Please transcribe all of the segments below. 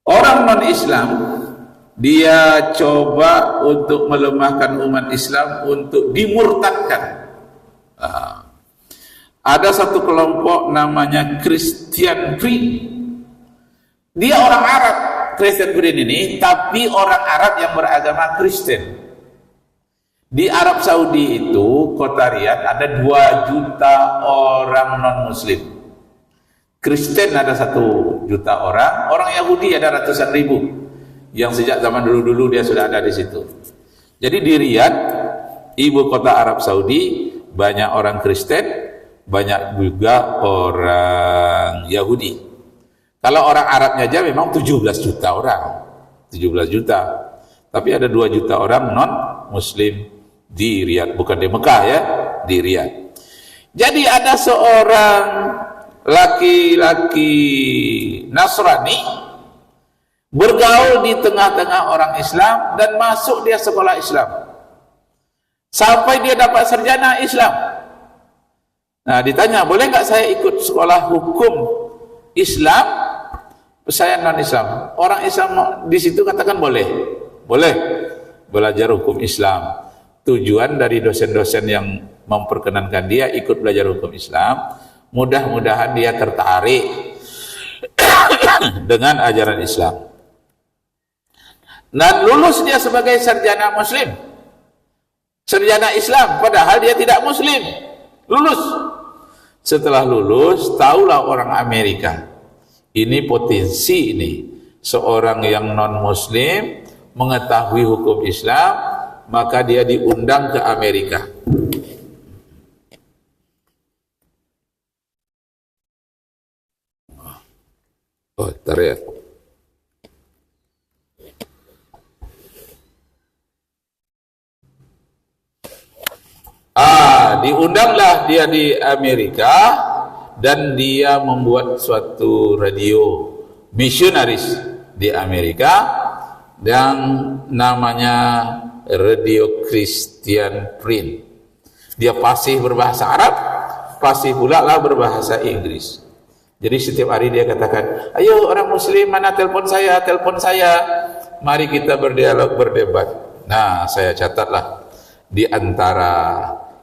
Orang non-Islam dia coba untuk melemahkan umat Islam untuk dimurtadkan. Ada satu kelompok namanya Christian Green. Dia orang Arab, Christian Green ini, tapi orang Arab yang beragama Kristen. Di Arab Saudi itu, kota Riyadh, ada 2 juta orang non-Muslim. Kristen ada 1 juta orang, orang Yahudi ada ratusan ribu. Yang sejak zaman dulu-dulu dia sudah ada di situ. Jadi di Riyadh, ibu kota Arab Saudi, banyak orang Kristen, banyak juga orang Yahudi. Kalau orang Arabnya aja memang 17 juta orang, 17 juta. Tapi ada 2 juta orang non-Muslim di Riyadh, bukan di Mekah ya, di Riyadh. Jadi ada seorang laki-laki Nasrani bergaul di tengah-tengah orang Islam dan masuk dia sekolah Islam sampai dia dapat sarjana Islam. Nah, ditanya, boleh nggak saya ikut sekolah hukum Islam? Saya non-Islam. Orang Islam di situ katakan boleh, boleh belajar hukum Islam. Tujuan dari dosen-dosen yang memperkenankan dia ikut belajar hukum Islam, mudah-mudahan dia tertarik dengan ajaran Islam. Dan lulus dia sebagai sarjana Muslim, sarjana Islam, padahal dia tidak Muslim. Lulus. Setelah lulus, tahulah orang Amerika, ini potensi ini. Seorang yang non-Muslim mengetahui hukum Islam, maka dia diundang ke Amerika. Oh, tarik. Diundanglah dia di Amerika dan dia membuat suatu radio misionaris di Amerika yang namanya Radio Christian Print. Dia fasih berbahasa Arab, fasih pula lah berbahasa Inggris. Jadi setiap hari dia katakan, ayo orang Muslim, mana telepon saya, mari kita berdialog, berdebat. Nah, saya catatlah di antara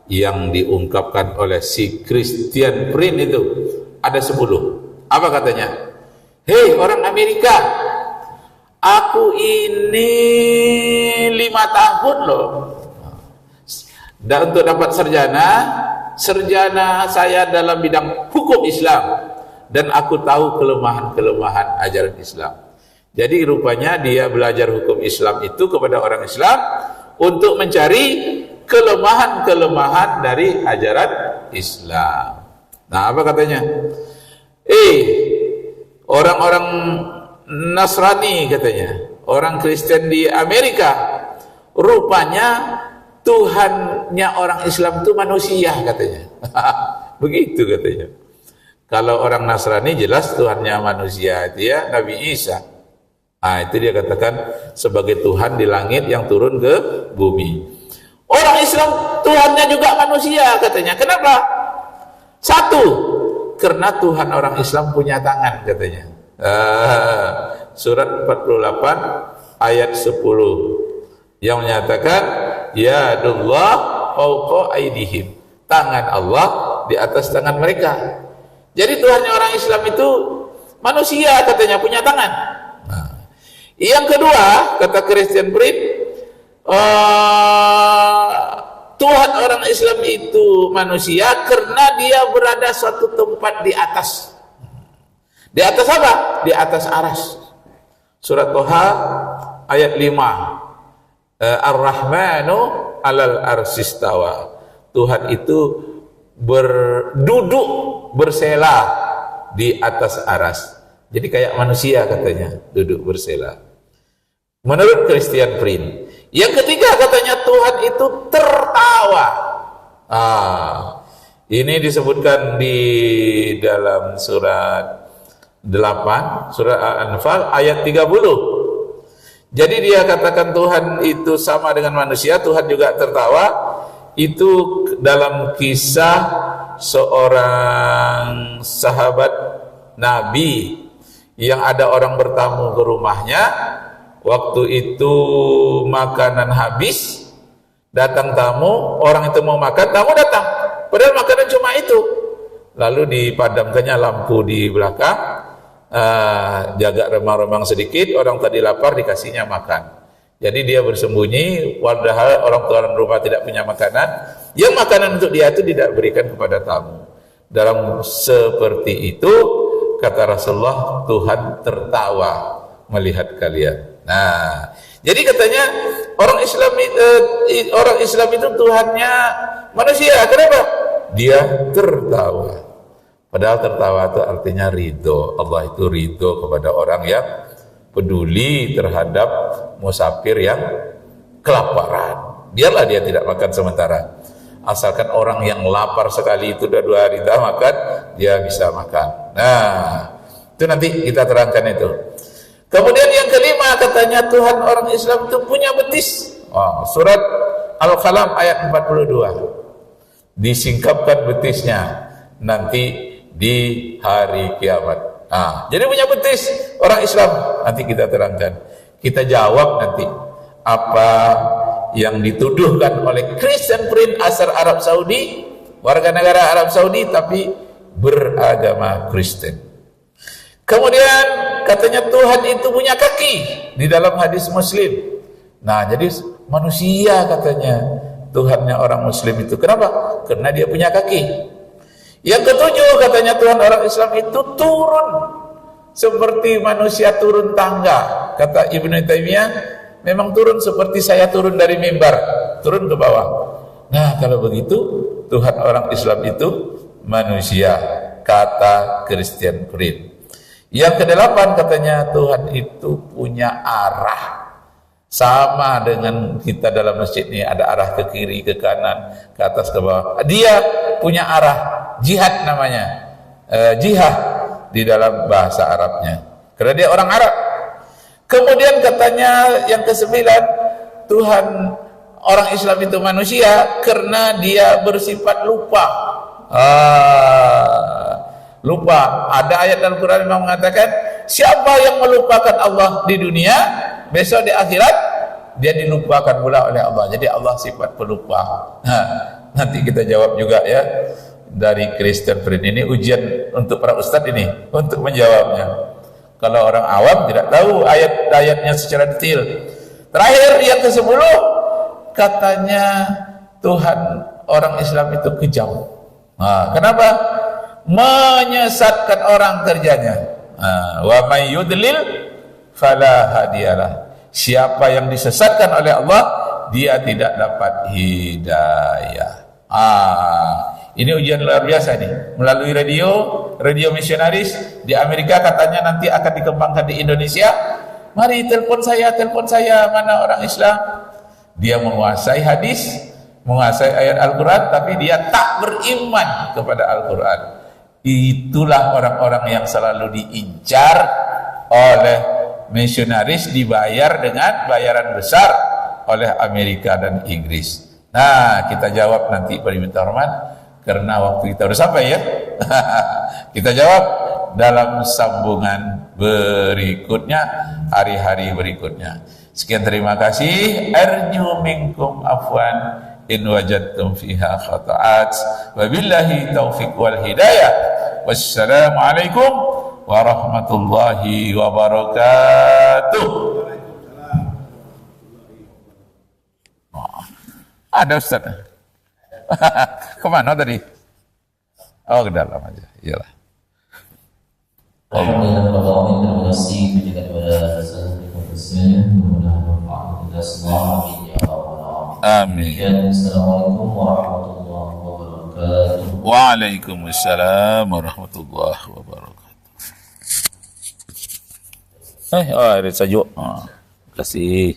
yang diungkapkan oleh si Christian Print itu ada 10. Apa katanya? Hei orang Amerika, aku ini 5 tahun loh, dan untuk dapat sarjana saya dalam bidang hukum Islam, dan aku tahu kelemahan-kelemahan ajaran Islam. Jadi rupanya dia belajar hukum Islam itu kepada orang Islam untuk mencari kelemahan-kelemahan dari ajaran Islam. Nah, apa katanya? Orang-orang Nasrani katanya, orang Kristen di Amerika, rupanya Tuhannya orang Islam itu manusia katanya. Begitu katanya. Kalau orang Nasrani jelas Tuhannya manusia, itu ya Nabi Isa. Nah, itu dia katakan sebagai Tuhan di langit yang turun ke bumi. Orang Islam Tuhannya juga manusia katanya. Kenapa? 1, karena Tuhan orang Islam punya tangan katanya. Surat 48 ayat 10 yang menyatakan yadullah fawqa aydihim, tangan Allah di atas tangan mereka. Jadi Tuhannya orang Islam itu manusia katanya, punya tangan. Yang kedua, kata Christian Print, Tuhan orang Islam itu manusia karena dia berada suatu tempat di atas. Di atas apa? Di atas aras. Surat Toha ayat 5. Ar-Rahmanu alal arsistawa. Tuhan itu berduduk, bersela di atas aras. Jadi kayak manusia katanya, duduk bersela. Menurut Christian Print. Yang ketiga katanya Tuhan itu tertawa. Ini disebutkan di dalam surat 8, surat Al-Anfal ayat 30. Jadi dia katakan Tuhan itu sama dengan manusia, Tuhan juga tertawa. Itu dalam kisah seorang sahabat Nabi yang ada orang bertamu ke rumahnya, waktu itu makanan habis, datang tamu, orang itu mau makan, tamu datang, padahal makanan cuma itu. Lalu dipadamkannya lampu di belakang, jaga remang-remang sedikit, orang tadi lapar dikasihnya makan. Jadi dia bersembunyi, padahal orang tuan rumah tidak punya makanan, yang makanan untuk dia itu tidak berikan kepada tamu. Dalam seperti itu, kata Rasulullah, Tuhan tertawa melihat kalian. Nah, jadi katanya orang Islam itu Tuhannya manusia. Kenapa? Dia tertawa. Padahal tertawa itu artinya ridho. Allah itu ridho kepada orang yang peduli terhadap musafir yang kelaparan. Biarlah dia tidak makan sementara. Asalkan orang yang lapar sekali itu sudah 2 hari tak makan, dia bisa makan. Nah, itu nanti kita terangkan itu. Kemudian yang kelima, katanya Tuhan orang Islam itu punya betis. Surat Al-Qalam ayat 42. Disingkapkan betisnya nanti di hari kiamat. Jadi punya betis orang Islam. Nanti kita terangkan. Kita jawab nanti apa yang dituduhkan oleh Christian Prince asal Arab Saudi, warga negara Arab Saudi tapi beragama Kristen. Kemudian katanya Tuhan itu punya kaki di dalam hadis Muslim. Nah, jadi manusia katanya Tuhannya orang Muslim itu. Kenapa? Karena dia punya kaki. Yang ketujuh, katanya Tuhan orang Islam itu turun seperti manusia turun tangga. Kata Ibnu Taimiyah, memang turun seperti saya turun dari mimbar, turun ke bawah. Nah, kalau begitu Tuhan orang Islam itu manusia, kata Christian Prince. Yang kedelapan, katanya Tuhan itu punya arah. Sama dengan kita dalam masjid ini, ada arah ke kiri, ke kanan, ke atas, ke bawah. Dia punya arah, jihad namanya, jihad di dalam bahasa Arabnya, karena dia orang Arab. Kemudian katanya yang kesembilan, Tuhan orang Islam itu manusia karena dia bersifat lupa. Lupa. Ada ayat dalam Quran yang mengatakan, siapa yang melupakan Allah di dunia, besok di akhirat dia dilupakan pula oleh Allah. Jadi Allah sifat pelupa. Nanti kita jawab juga ya dari Christian Prince. Ini ujian untuk para ustadz ini untuk menjawabnya. Kalau orang awam tidak tahu ayat-ayatnya secara detail. Terakhir yang ke-10, katanya Tuhan orang Islam itu kejam. Kenapa? Menyesatkan orang kerjanya. Wa may yudlil fala hadiyalah. Siapa yang disesatkan oleh Allah, dia tidak dapat hidayah. Ini ujian luar biasa nih. Melalui radio misionaris di Amerika katanya nanti akan dikembangkan di Indonesia. Mari telepon saya, mana orang Islam? Dia menguasai hadis, menguasai ayat Al-Quran, tapi dia tak beriman kepada Al-Quran. Itulah orang-orang yang selalu diincar oleh misionaris, dibayar dengan bayaran besar oleh Amerika dan Inggris. Nah, kita jawab nanti permintaan hormat, karena waktu kita sudah sampai ya. Kita jawab dalam sambungan berikutnya, hari-hari berikutnya. Sekian, terima kasih. Arju minkum afwan in wajadtum fiha khata'at. Wabillahi taufiq wal hidayah. Wassalamualaikum warahmatullahi wabarakatuh. Ada Ustaz. Kemana tadi? Oh, ke dalam aja. Iyalah. Alhamdulillah, terima kasih kepada mudah-mudahan manfaat kita semua. Amin. Assalamualaikum warahmatullahi wabarakatuh. Waalaikumsalam warahmatullahi wabarakatuh. Ada saja. Terima kasih.